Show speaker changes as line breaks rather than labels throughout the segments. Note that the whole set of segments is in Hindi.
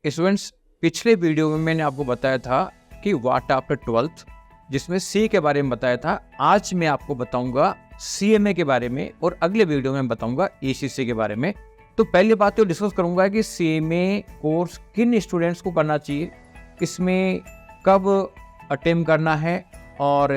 स्टूडेंट्स, पिछले वीडियो में मैंने आपको बताया था कि व्हाट आफ्टर 12th, जिसमें सी के बारे में बताया था। आज मैं आपको बताऊंगा सीएमए के बारे में और अगले वीडियो में बताऊंगा एसीसी के बारे में। तो पहली बात तो डिस्कस करूंगा कि सीएमए कोर्स किन स्टूडेंट्स को करना चाहिए, इसमें कब अटेम्प्ट करना है और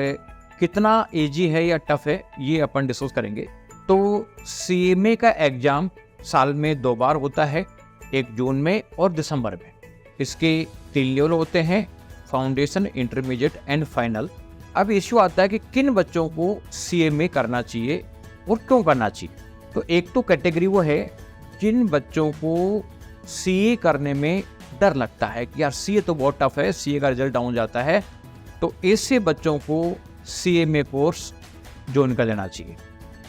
कितना इजी है या टफ है, ये अपन डिस्कस करेंगे। तो सीएमए का एग्जाम साल में 2 बार होता है, एक जून में और दिसंबर में। इसके 3 लेवल होते हैं, फाउंडेशन, इंटरमीडिएट एंड फाइनल। अब इश्यू आता है कि किन बच्चों को सीएमए करना चाहिए और क्यों करना चाहिए। तो एक तो कैटेगरी वो है जिन बच्चों को सीए करने में डर लगता है कि यार सीए तो बहुत टफ है, सीए का रिजल्ट डाउन जाता है, तो ऐसे बच्चों को सीएमए कोर्स ज्वाइन कर लेना चाहिए।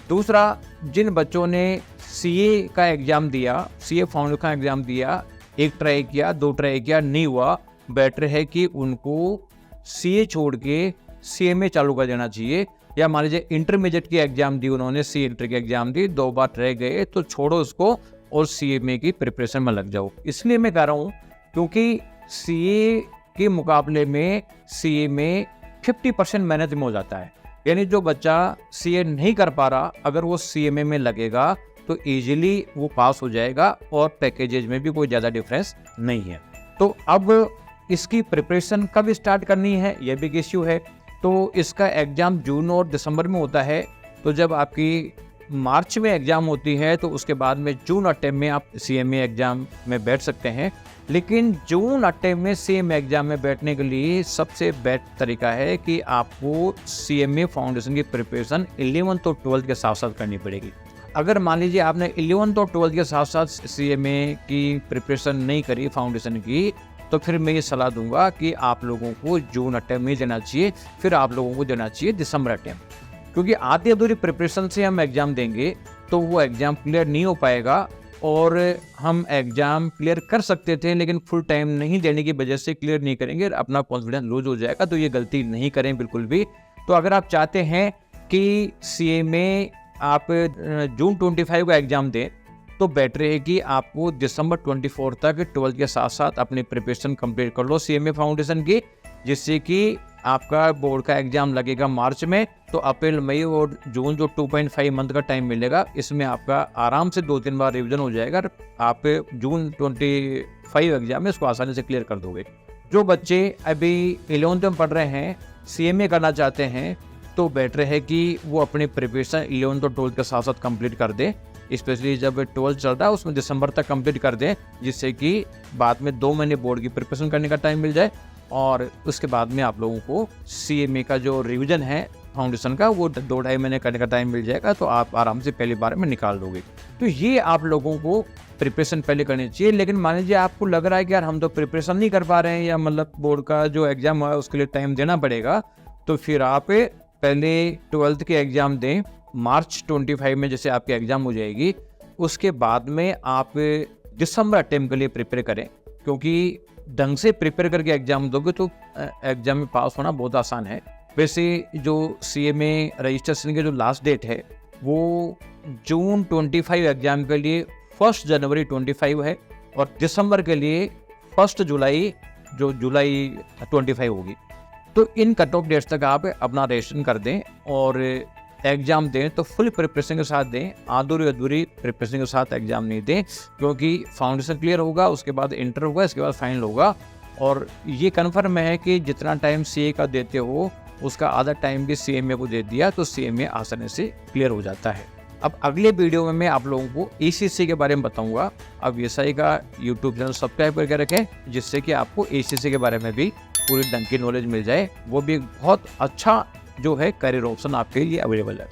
दूसरा, जिन बच्चों ने सीए का एग्ज़ाम दिया, सीए फाउंडेशन का एग्ज़ाम दिया, 1 ट्राई किया, 2 ट्राई किया, नहीं हुआ, बेटर है कि उनको सीए छोड़ के सीएमए चालू कर देना चाहिए। या मान लीजिए इंटरमीडिएट की एग्ज़ाम दी उन्होंने, सी इंटर की एग्ज़ाम दी, 2 बार रह गए, तो छोड़ो उसको और सीएमए की प्रिपरेशन में लग जाओ। इसलिए मैं कह रहा हूँ क्योंकि सीए के मुकाबले में सीएमए 50% मेहनत में हो जाता है। यानी जो बच्चा सीए नहीं कर पा रहा, अगर वो सीएमए में लगेगा तो इजीली वो पास हो जाएगा और पैकेजेज में भी कोई ज़्यादा डिफरेंस नहीं है। तो अब इसकी प्रिपरेशन कब स्टार्ट करनी है, यह भी इश्यू है। तो इसका एग्ज़ाम जून और दिसंबर में होता है। तो जब आपकी मार्च में एग्ज़ाम होती है तो उसके बाद में जून अटेम्प्ट में आप सीएमए एग्ज़ाम में बैठ सकते हैं। लेकिन जून अटेम्प्ट में सीएमए एग्ज़ाम में बैठने के लिए सबसे बेस्ट तरीका है कि आपको सीएमए फाउंडेशन की प्रिपरेशन 11th और 12th के साथ साथ करनी पड़ेगी। अगर मान लीजिए आपने 11th और 12th के साथ साथ सीएमए की प्रिपरेशन नहीं करी फाउंडेशन की, तो फिर मैं ये सलाह दूंगा कि आप लोगों को जून अटेम्प्ट नहीं देना चाहिए, फिर आप लोगों को देना चाहिए दिसंबर अटेम्प्ट। क्योंकि आधी अधूरी प्रिपरेशन से हम एग्ज़ाम देंगे तो वो एग्ज़ाम क्लियर नहीं हो पाएगा। और हम एग्ज़ाम क्लियर कर सकते थे लेकिन फुल टाइम नहीं देने की वजह से क्लियर नहीं करेंगे, अपना कॉन्फिडेंस लूज हो जाएगा। तो ये गलती नहीं करें बिल्कुल भी। तो अगर आप चाहते हैं कि सीएमए आप जून 25 को एग्ज़ाम दें, तो बेटर है कि आपको दिसंबर 24 तक 12th के साथ साथ अपनी प्रिपरेशन कंप्लीट कर लो सीएमए फाउंडेशन की, जिससे कि आपका बोर्ड का एग्ज़ाम लगेगा मार्च में। तो अप्रैल, मई और जून जो 2.5 मंथ का टाइम मिलेगा, इसमें आपका आराम से 2-3 बार रिवीजन हो जाएगा। आप जून 25 एग्ज़ाम में इसको आसानी से क्लियर कर दोगे। जो बच्चे अभी 11th में पढ़ रहे हैं, सीएमए करना चाहते हैं, तो बेटर है कि वो अपनी प्रिपरेशन 11th और 12th के साथ साथ कंप्लीट कर दें। स्पेशली जब 12th चल रहा है उसमें दिसंबर तक कंप्लीट कर दें, जिससे कि बाद में 2 महीने बोर्ड की प्रिपरेशन करने का टाइम मिल जाए और उसके बाद में आप लोगों को सीएमए का जो रिवीजन है फाउंडेशन का, वो 2-2.5 महीने करने का टाइम मिल जाएगा। तो आप आराम से पहली बार में निकाल दोगे। तो ये आप लोगों को प्रिपरेशन पहले करनी चाहिए। लेकिन मान लीजिए आपको लग रहा है कि यार हम तो प्रिपरेशन नहीं कर पा रहे हैं, या मतलब बोर्ड का जो एग्ज़ाम है उसके लिए टाइम देना पड़ेगा, तो फिर आप पहले 12th के एग्ज़ाम दें। मार्च 25 में जैसे आपकी एग्ज़ाम हो जाएगी, उसके बाद में आप दिसंबर अटेम्प्ट के लिए प्रिपेयर करें। क्योंकि ढंग से प्रिपेयर करके एग्ज़ाम दोगे तो एग्ज़ाम में पास होना बहुत आसान है। वैसे जो सीएमए रजिस्ट्रेशन की जो लास्ट डेट है वो जून 25 एग्ज़ाम के लिए 1 जनवरी 25 है, और दिसंबर के लिए 1 जुलाई जो जुलाई 25 होगी। तो इन कट ऑफ डेट्स तक आप अपना रजिस्ट्रेशन कर दें और एग्ज़ाम दें तो फुल प्रिपरेशन के साथ दें, अधूरी प्रिपरेशन के साथ एग्ज़ाम नहीं दें। क्योंकि फाउंडेशन क्लियर होगा, उसके बाद इंटर होगा, इसके बाद फाइनल होगा। और ये कन्फर्म है कि जितना टाइम सीए का देते हो उसका आधा टाइम भी सीएमए को दे दिया तो सीएमए आसानी से क्लियर हो जाता है। अब अगले वीडियो में मैं आप लोगों को एसीसी के बारे में बताऊंगा। अब एसआई का यूट्यूब चैनल सब्सक्राइब करके रखें, जिससे कि आपको एसीसी के बारे में भी पूरी ढंग की नॉलेज मिल जाए। वो भी बहुत अच्छा जो है करियर ऑप्शन आपके लिए अवेलेबल है।